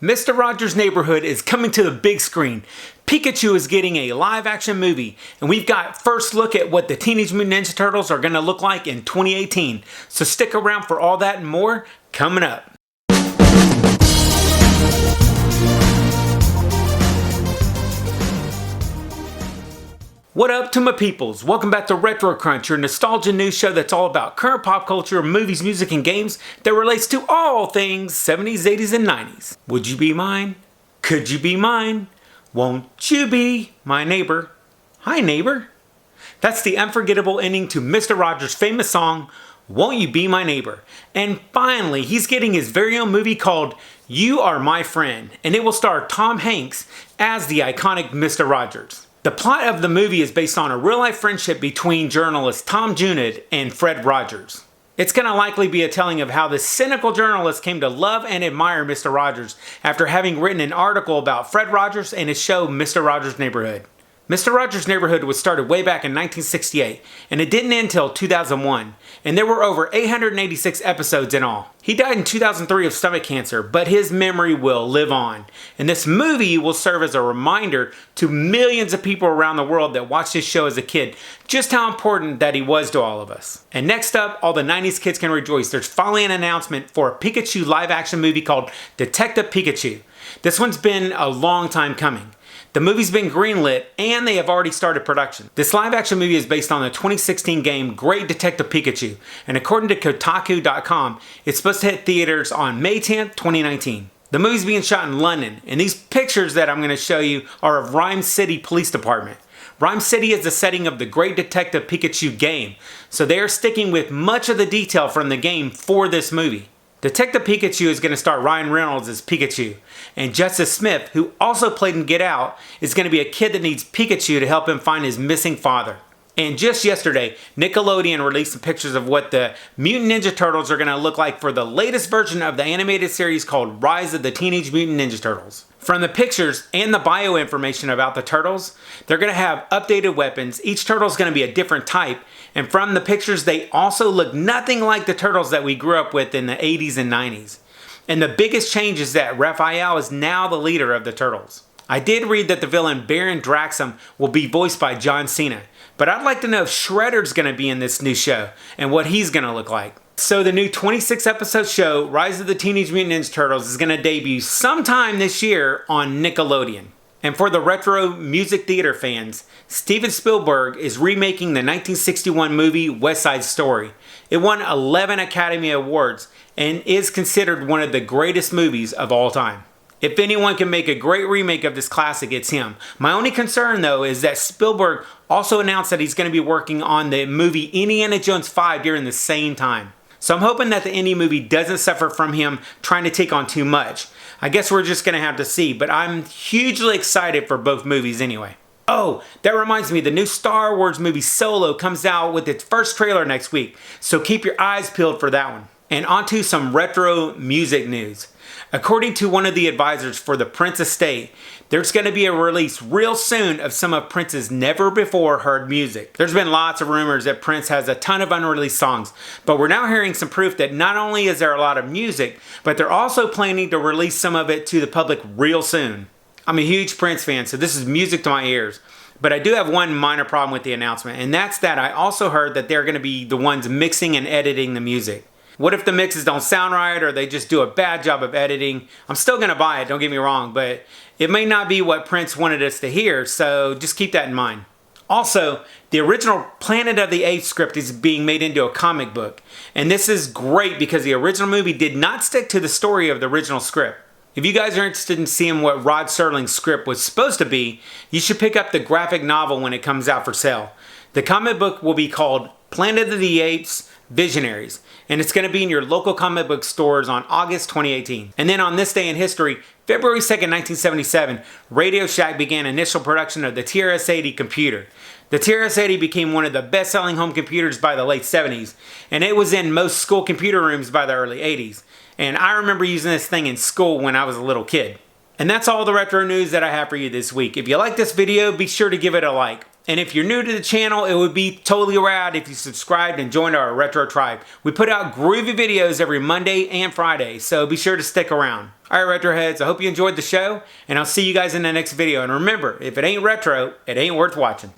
Mr. Rogers' Neighborhood is coming to the big screen. Pikachu is getting a live action movie, and we've got first look at what the Teenage Mutant Ninja Turtles are going to look like in 2018. So stick around for all that and more coming up. What up to my peoples? Welcome back to Retro Crunch, your nostalgia news show that's all about current pop culture, movies, music, and games that relates to all things 70s, 80s, and 90s. Would you be mine? Could you be mine? Won't you be my neighbor? Hi neighbor. That's the unforgettable ending to Mr. Rogers' famous song, Won't You Be My Neighbor? And finally, he's getting his very own movie called You Are My Friend, and it will star Tom Hanks as the iconic Mr. Rogers. The plot of the movie is based on a real-life friendship between journalist Tom Junod and Fred Rogers. It's going to likely be a telling of how the cynical journalist came to love and admire Mr. Rogers after having written an article about Fred Rogers and his show Mr. Rogers' Neighborhood. Mr. Rogers' Neighborhood was started way back in 1968, and it didn't end until 2001, and there were over 886 episodes in all. He died in 2003 of stomach cancer, but his memory will live on, and this movie will serve as a reminder to millions of people around the world that watched his show as a kid, just how important that he was to all of us. And next up, all the 90s kids can rejoice. There's finally an announcement for a Pikachu live-action movie called Detective Pikachu. This one's been a long time coming. The movie's been greenlit, and they have already started production. This live-action movie is based on the 2016 game Great Detective Pikachu, and according to Kotaku.com, it's supposed to hit theaters on May 10th, 2019. The movie's being shot in London, and these pictures that I'm going to show you are of Rhyme City Police Department. Rhyme City is the setting of the Great Detective Pikachu game, so they are sticking with much of the detail from the game for this movie. Detective Pikachu is going to star Ryan Reynolds as Pikachu, and Justice Smith, who also played in Get Out, is going to be a kid that needs Pikachu to help him find his missing father. And just yesterday, Nickelodeon released some pictures of what the Mutant Ninja Turtles are going to look like for the latest version of the animated series called Rise of the Teenage Mutant Ninja Turtles. From the pictures and the bio information about the turtles, they're going to have updated weapons. Each turtle is going to be a different type. And from the pictures, they also look nothing like the turtles that we grew up with in the 80s and 90s. And the biggest change is that Raphael is now the leader of the turtles. I did read that the villain Baron Draxum will be voiced by John Cena. But I'd like to know if Shredder's going to be in this new show and what he's going to look like. So the new 26-episode show, Rise of the Teenage Mutant Ninja Turtles, is going to debut sometime this year on Nickelodeon. And for the retro music theater fans, Steven Spielberg is remaking the 1961 movie West Side Story. It won 11 Academy Awards and is considered one of the greatest movies of all time. If anyone can make a great remake of this classic, it's him. My only concern, though, is that Spielberg also announced that he's going to be working on the movie Indiana Jones 5 during the same time. So I'm hoping that the Indy movie doesn't suffer from him trying to take on too much. I guess we're just going to have to see, but I'm hugely excited for both movies anyway. Oh, that reminds me, the new Star Wars movie Solo comes out with its first trailer next week, so keep your eyes peeled for that one. And onto some retro music news. According to one of the advisors for the Prince estate, there's going to be a release real soon of some of Prince's never before heard music. There's been lots of rumors that Prince has a ton of unreleased songs, but we're now hearing some proof that not only is there a lot of music, but they're also planning to release some of it to the public real soon. I'm a huge Prince fan, so this is music to my ears. But I do have one minor problem with the announcement, and that's that I also heard that they're going to be the ones mixing and editing the music. What if the mixes don't sound right or they just do a bad job of editing? I'm still going to buy it, don't get me wrong, but it may not be what Prince wanted us to hear, so just keep that in mind. Also, the original Planet of the Apes script is being made into a comic book, and this is great because the original movie did not stick to the story of the original script. If you guys are interested in seeing what Rod Serling's script was supposed to be, you should pick up the graphic novel when it comes out for sale. The comic book will be called Planet of the Apes Visionaries, and it's going to be in your local comic book stores on August 2018. And then on this day in history, February 2nd, 1977, Radio Shack began initial production of the TRS-80 computer. The TRS-80 became one of the best-selling home computers by the late 70s, and it was in most school computer rooms by the early 80s. And I remember using this thing in school when I was a little kid. And that's all the retro news that I have for you this week. If you like this video, be sure to give it a like. And if you're new to the channel, it would be totally rad if you subscribed and joined our Retro Tribe. We put out groovy videos every Monday and Friday, so be sure to stick around. Alright, Retroheads, I hope you enjoyed the show, and I'll see you guys in the next video. And remember, if it ain't retro, it ain't worth watching.